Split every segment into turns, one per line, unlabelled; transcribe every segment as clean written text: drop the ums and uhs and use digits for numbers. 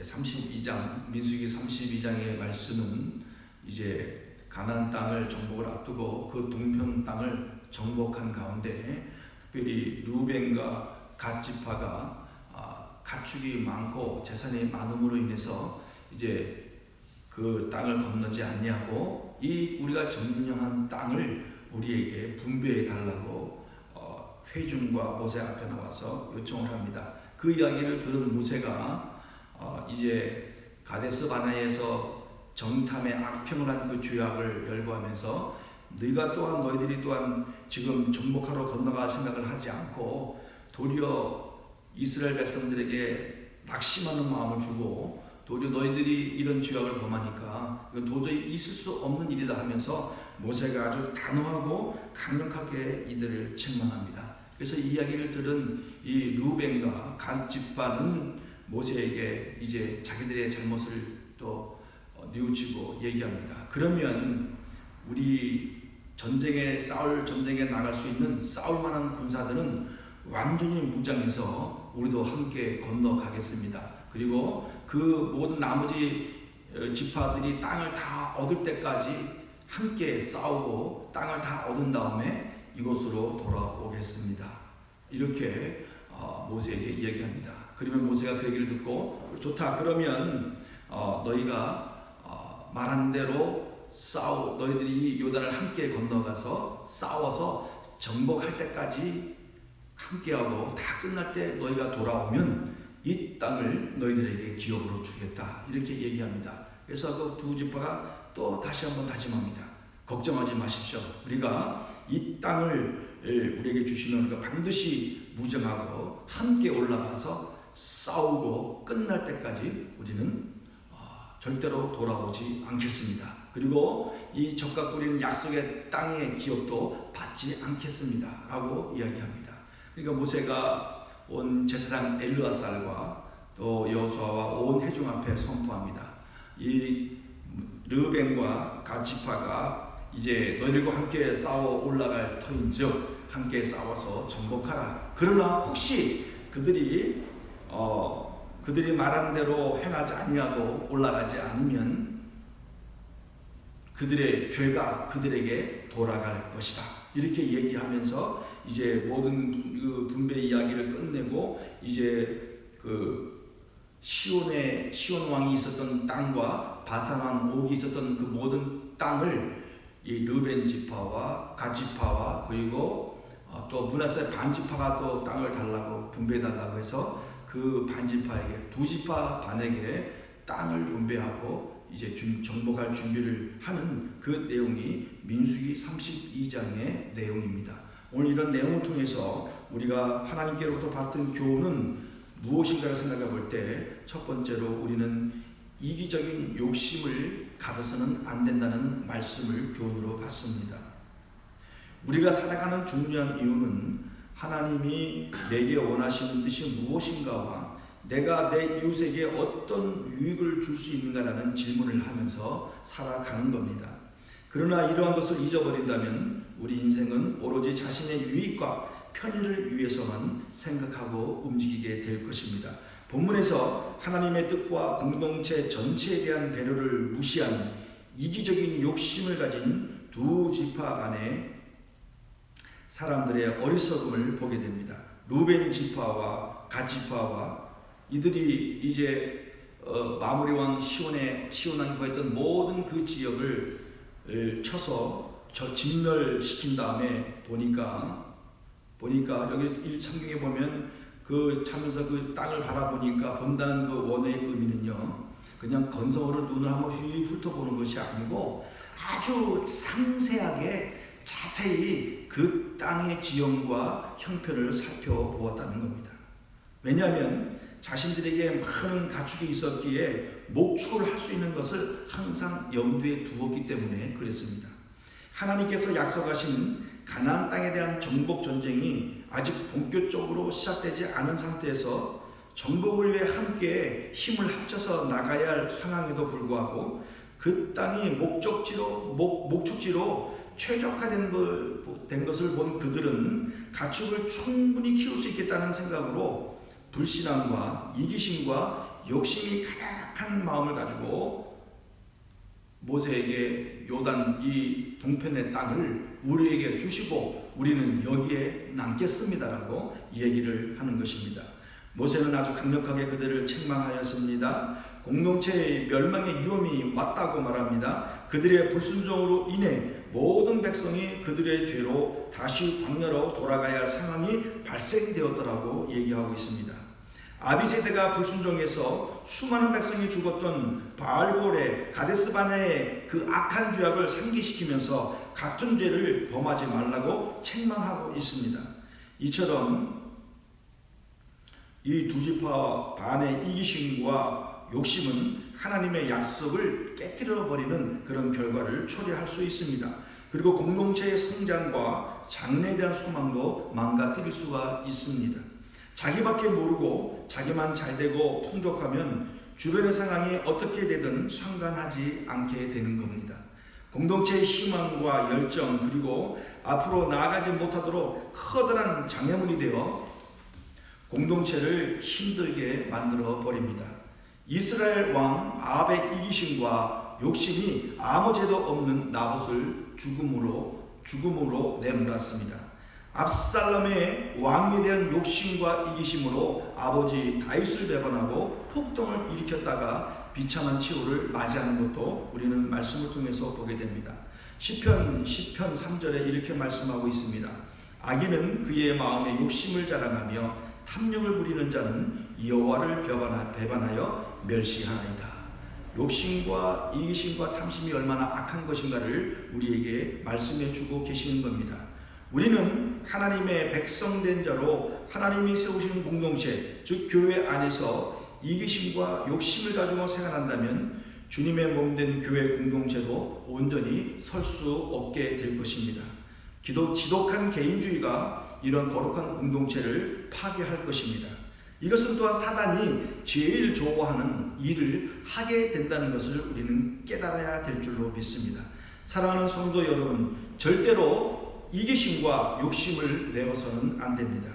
32장 민수기 32장의 말씀은 이제 가나안 땅을 정복을 앞두고 그 동편 땅을 정복한 가운데 특별히 루벤과 갓 지파가 가축이 많고 재산이 많음으로 인해서 이제 그 땅을 건너지 아니하고 이 우리가 점령한 땅을 우리에게 분배해 달라고 회중과 모세 앞에 나와서 요청을 합니다. 그 이야기를 들은 모세가 이제 가데스 바네아에서 정탐의 악평을 한 그 죄악을 열거하면서 너희들이 또한 지금 정복하러 건너갈 생각을 하지 않고 도리어 이스라엘 백성들에게 낙심하는 마음을 주고 도리어 너희들이 이런 죄악을 범하니까 이건 도저히 있을 수 없는 일이다 하면서 모세가 아주 단호하고 강력하게 이들을 책망합니다. 그래서 이 이야기를 들은 이 루벤과 갓 지파는 모세에게 이제 자기들의 잘못을 또 뉘우치고 얘기합니다. 그러면 우리 전쟁에 나갈 수 있는 싸울 만한 군사들은 완전히 무장해서 우리도 함께 건너가겠습니다. 그리고 그 모든 나머지 지파들이 땅을 다 얻을 때까지 함께 싸우고 땅을 다 얻은 다음에 이곳으로 돌아오겠습니다. 이렇게 모세에게 이야기합니다. 그러면 모세가 그 얘기를 듣고 좋다, 그러면 너희가 말한 대로 너희들이 요단을 함께 건너가서 싸워서 정복할 때까지 함께하고 다 끝날 때 너희가 돌아오면 이 땅을 너희들에게 기업으로 주겠다, 이렇게 얘기합니다. 그래서 그 두 지파가 또 다시 한번 다짐합니다. 걱정하지 마십시오. 우리가 이 땅을 우리에게 주시면 우리가 반드시 무장하고 함께 올라가서 싸우고 끝날 때까지 우리는 절대로 돌아오지 않겠습니다. 그리고 이 적과 꾸리는 약속의 땅의 기업도 받지 않겠습니다 라고 이야기합니다. 그러니까 모세가 온 제사장 엘르아살과 또 여호수아와 온 회중 앞에 선포합니다. 이 르벤과 갓 지파가 이제 너희들과 함께 싸워 올라갈 터인즉 함께 싸워서 정복하라. 그러나 혹시 그들이 말한 대로 행하지 아니하고 올라가지 않으면 그들의 죄가 그들에게 돌아갈 것이다, 이렇게 얘기하면서 이제 모든 그 분배 이야기를 끝내고 이제 그 시온 왕이 있었던 땅과 바산 왕 옥이 있었던 그 모든 땅을 이 르벤 지파와 갓 지파와 그리고 또 므낫세 반 지파가 또 땅을 달라고 분배해 달라고 해서 그 반 지파에게 두 지파 반에게 땅을 분배하고 이제 정복할 준비를 하는 그 내용이 민수기 32장의 내용입니다. 오늘 이런 내용을 통해서 우리가 하나님께로부터 받은 교훈은 무엇인가를 생각해 볼 때 첫 번째로 우리는 이기적인 욕심을 가져서는 안 된다는 말씀을 교훈으로 받습니다. 우리가 살아가는 중요한 이유는 하나님이 내게 원하시는 뜻이 무엇인가와 내가 내 이웃에게 어떤 유익을 줄 수 있는가라는 질문을 하면서 살아가는 겁니다. 그러나 이러한 것을 잊어버린다면 우리 인생은 오로지 자신의 유익과 편의를 위해서만 생각하고 움직이게 될 것입니다. 본문에서 하나님의 뜻과 공동체 전체에 대한 배려를 무시한 이기적인 욕심을 가진 두 지파 간의 사람들의 어리석음을 보게 됩니다. 루벤 지파와 갓 지파와 이들이 이제 마무리 왕 시온 왕이 구했던 모든 그 지역을 쳐서 진멸시킨 다음에 보니까 여기 성경에 보면 그 차면서 그 땅을 바라보니까 본다는 그 원어의 의미는요, 그냥 건성으로 눈을 한번 훑어보는 것이 아니고 아주 상세하게 자세히 그 땅의 지형과 형편을 살펴보았다는 겁니다. 왜냐하면 자신들에게 많은 가축이 있었기에 목축을 할 수 있는 것을 항상 염두에 두었기 때문에 그랬습니다. 하나님께서 약속하신 가나안 땅에 대한 정복 전쟁이 아직 본격적으로 시작되지 않은 상태에서 정복을 위해 함께 힘을 합쳐서 나가야 할 상황에도 불구하고 그 땅이 목축지로 최적화된 것을 본 그들은 가축을 충분히 키울 수 있겠다는 생각으로 불신앙과 이기심과 욕심이 가득한 마음을 가지고 모세에게 요단 이 동편의 땅을 우리에게 주시고 우리는 여기에 남겠습니다라고 얘기를 하는 것입니다. 모세는 아주 강력하게 그들을 책망하였습니다. 공동체의 멸망의 위험이 왔다고 말합니다. 그들의 불순종으로 인해 모든 백성이 그들의 죄로 다시 광야로 돌아가야 할 상황이 발생되었더라고 얘기하고 있습니다. 아비세대가 불순종해서 수많은 백성이 죽었던 바알볼의 가데스바네의 그 악한 죄악을 상기시키면서 같은 죄를 범하지 말라고 책망하고 있습니다. 이처럼 이 두 지파 반의 이기심과 욕심은 하나님의 약속을 깨뜨려 버리는 그런 결과를 초래할 수 있습니다. 그리고 공동체의 성장과 장래에 대한 소망도 망가뜨릴 수가 있습니다. 자기밖에 모르고 자기만 잘되고 풍족하면 주변의 상황이 어떻게 되든 상관하지 않게 되는 겁니다. 공동체의 희망과 열정 그리고 앞으로 나아가지 못하도록 커다란 장애물이 되어 공동체를 힘들게 만들어 버립니다. 이스라엘 왕 아합의 이기심과 욕심이 아무 죄도 없는 나봇을 죽음으로 내몰았습니다. 압살롬의 왕에 대한 욕심과 이기심으로 아버지 다윗을 배반하고 폭동을 일으켰다가 비참한 최후를 맞이하는 것도 우리는 말씀을 통해서 보게 됩니다. 시편 3절에 이렇게 말씀하고 있습니다. 악인은 그의 마음에 욕심을 자랑하며 탐욕을 부리는 자는 여호와를 배반하여 멸시하나이다. 욕심과 이기심과 탐심이 얼마나 악한 것인가를 우리에게 말씀해 주고 계시는 겁니다. 우리는 하나님의 백성된 자로 하나님이 세우시는 공동체, 즉 교회 안에서 이기심과 욕심을 가지고 생활한다면 주님의 몸된 교회 공동체도 온전히 설 수 없게 될 것입니다. 지독한 개인주의가 이런 거룩한 공동체를 파괴할 것입니다. 이것은 또한 사단이 제일 좋아하는 일을 하게 된다는 것을 우리는 깨달아야 될 줄로 믿습니다. 사랑하는 성도 여러분, 절대로 이기심과 욕심을 내어서는 안 됩니다.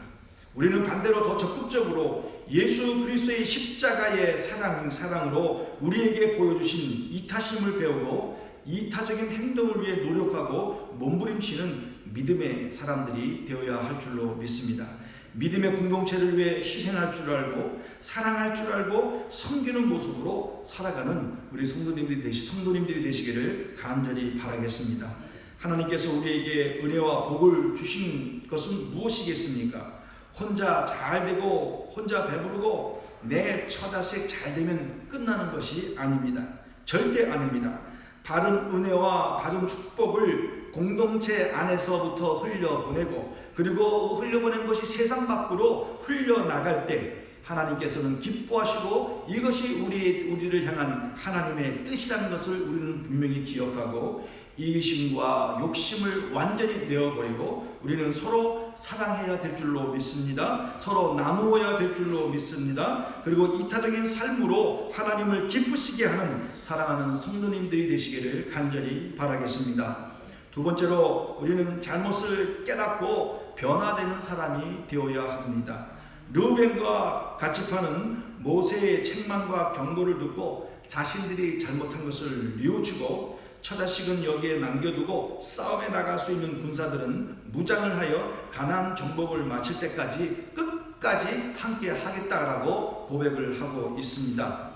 우리는 반대로 더 적극적으로 예수 그리스도의 십자가의 사랑으로 우리에게 보여주신 이타심을 배우고 이타적인 행동을 위해 노력하고 몸부림치는 믿음의 사람들이 되어야 할 줄로 믿습니다. 믿음의 공동체를 위해 희생할 줄 알고 사랑할 줄 알고 섬기는 모습으로 살아가는 우리 성도님들이 되시기를 간절히 바라겠습니다. 하나님께서 우리에게 은혜와 복을 주신 것은 무엇이겠습니까? 혼자 잘되고 혼자 배부르고 내 처자식 잘되면 끝나는 것이 아닙니다. 절대 아닙니다. 바른 은혜와 바른 축복을 공동체 안에서부터 흘려보내고 그리고 흘려보낸 것이 세상 밖으로 흘려나갈 때 하나님께서는 기뻐하시고 이것이 우리를 향한 하나님의 뜻이라는 것을 우리는 분명히 기억하고 이기심과 욕심을 완전히 내어버리고 우리는 서로 사랑해야 될 줄로 믿습니다. 서로 나누어야 될 줄로 믿습니다. 그리고 이타적인 삶으로 하나님을 기쁘시게 하는 사랑하는 성도님들이 되시기를 간절히 바라겠습니다. 두 번째로 우리는 잘못을 깨닫고 변화되는 사람이 되어야 합니다. 르우벤과 갓지파는 모세의 책망과 경고를 듣고 자신들이 잘못한 것을 뉘우치고 처자식은 여기에 남겨두고 싸움에 나갈 수 있는 군사들은 무장을 하여 가나안 정복을 마칠 때까지 끝까지 함께 하겠다라고 고백을 하고 있습니다.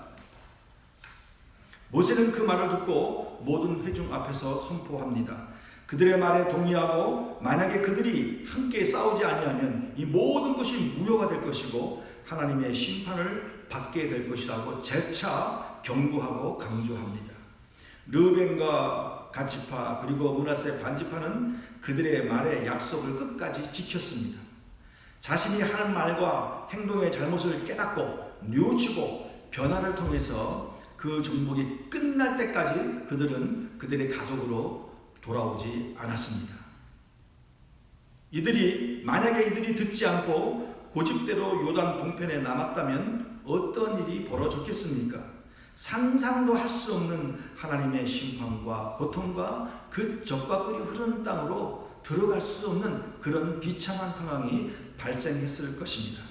모세는 그 말을 듣고 모든 회중 앞에서 선포합니다. 그들의 말에 동의하고 만약에 그들이 함께 싸우지 아니하면 이 모든 것이 무효가 될 것이고 하나님의 심판을 받게 될 것이라고 재차 경고하고 강조합니다. 르우벤과 갓지파 그리고 므낫세 반지파는 그들의 말에 약속을 끝까지 지켰습니다. 자신이 할 말과 행동의 잘못을 깨닫고 뉘우치고 변화를 통해서 그 정복이 끝날 때까지 그들은 그들의 가족으로 돌아오지 않았습니다. 만약에 이들이 듣지 않고 고집대로 요단 동편에 남았다면 어떤 일이 벌어졌겠습니까? 상상도 할 수 없는 하나님의 심판과 고통과 그 적과 꿀이 흐르는 땅으로 들어갈 수 없는 그런 비참한 상황이 발생했을 것입니다.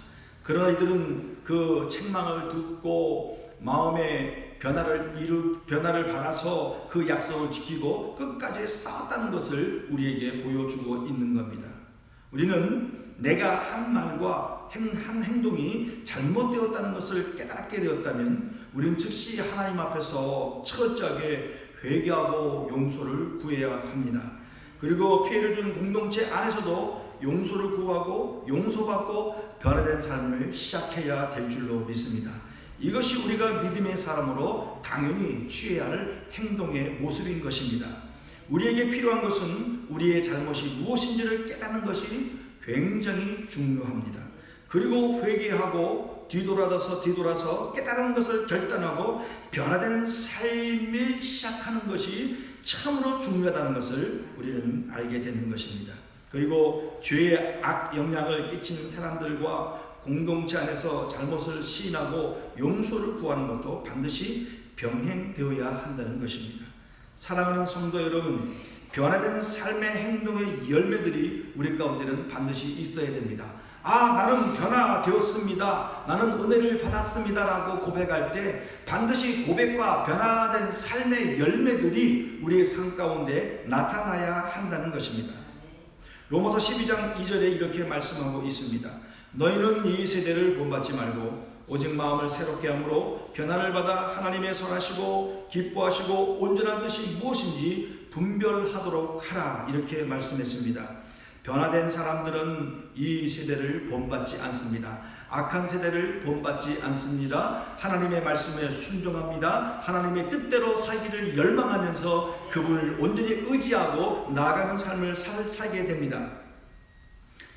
그러나 이들은 그 책망을 듣고 마음의 변화를 받아서 그 약속을 지키고 끝까지 싸웠다는 것을 우리에게 보여주고 있는 겁니다. 우리는 내가 한 말과 한 행동이 잘못되었다는 것을 깨닫게 되었다면 우리는 즉시 하나님 앞에서 철저하게 회개하고 용서를 구해야 합니다. 그리고 피해를 준 공동체 안에서도 용서를 구하고 용서받고 변화된 삶을 시작해야 될 줄로 믿습니다. 이것이 우리가 믿음의 사람으로 당연히 취해야 할 행동의 모습인 것입니다. 우리에게 필요한 것은 우리의 잘못이 무엇인지를 깨닫는 것이 굉장히 중요합니다. 그리고 회개하고 뒤돌아서 깨달은 것을 결단하고 변화되는 삶을 시작하는 것이 참으로 중요하다는 것을 우리는 알게 되는 것입니다. 그리고 죄의 악 영향을 끼치는 사람들과 공동체 안에서 잘못을 시인하고 용서를 구하는 것도 반드시 병행되어야 한다는 것입니다. 사랑하는 성도 여러분, 변화된 삶의 행동의 열매들이 우리 가운데는 반드시 있어야 됩니다. 나는 변화되었습니다. 나는 은혜를 받았습니다. 라고 고백할 때 반드시 고백과 변화된 삶의 열매들이 우리의 삶 가운데 나타나야 한다는 것입니다. 로마서 12장 2절에 이렇게 말씀하고 있습니다. 너희는 이 세대를 본받지 말고 오직 마음을 새롭게 함으로 변화를 받아 하나님의 선하시고 기뻐하시고 온전한 뜻이 무엇인지 분별하도록 하라. 이렇게 말씀했습니다. 변화된 사람들은 이 세대를 본받지 않습니다. 악한 세대를 본받지 않습니다. 하나님의 말씀에 순종합니다. 하나님의 뜻대로 살기를 열망하면서 그분을 온전히 의지하고 나아가는 삶을 살게 됩니다.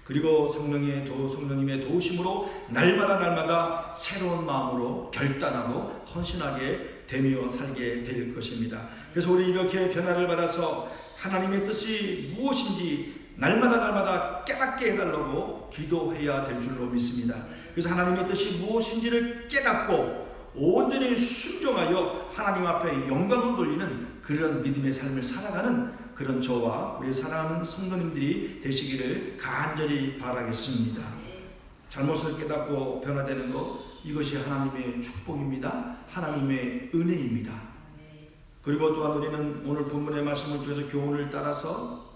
그리고 성령님의 도우심으로 날마다 새로운 마음으로 결단하고 헌신하게 되며 살게 될 것입니다. 그래서 우리 이렇게 변화를 받아서 하나님의 뜻이 무엇인지 날마다 깨닫게 해달라고 기도해야 될 줄로 믿습니다. 그래서 하나님의 뜻이 무엇인지를 깨닫고 온전히 순종하여 하나님 앞에 영광을 돌리는 그런 믿음의 삶을 살아가는 그런 저와 우리 사랑하는 성도님들이 되시기를 간절히 바라겠습니다. 잘못을 깨닫고 변화되는 것, 이것이 하나님의 축복입니다. 하나님의 은혜입니다. 그리고 또한 우리는 오늘 본문의 말씀을 통해서 교훈을 따라서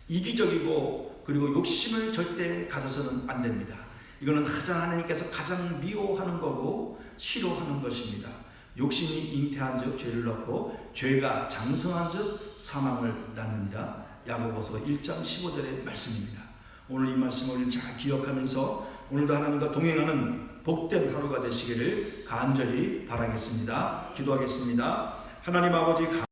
이기적이고 그리고 욕심을 절대 가져서는 안 됩니다. 이거는 하나님께서 가장 미워하는 거고 싫어하는 것입니다. 욕심이 잉태한 즉 죄를 낳고 죄가 장성한 즉 사망을 낳느니라. 야고보서 1장 15절의 말씀입니다. 오늘 이 말씀을 잘 기억하면서 오늘도 하나님과 동행하는 복된 하루가 되시기를 간절히 바라겠습니다. 기도하겠습니다. 하나님 아버지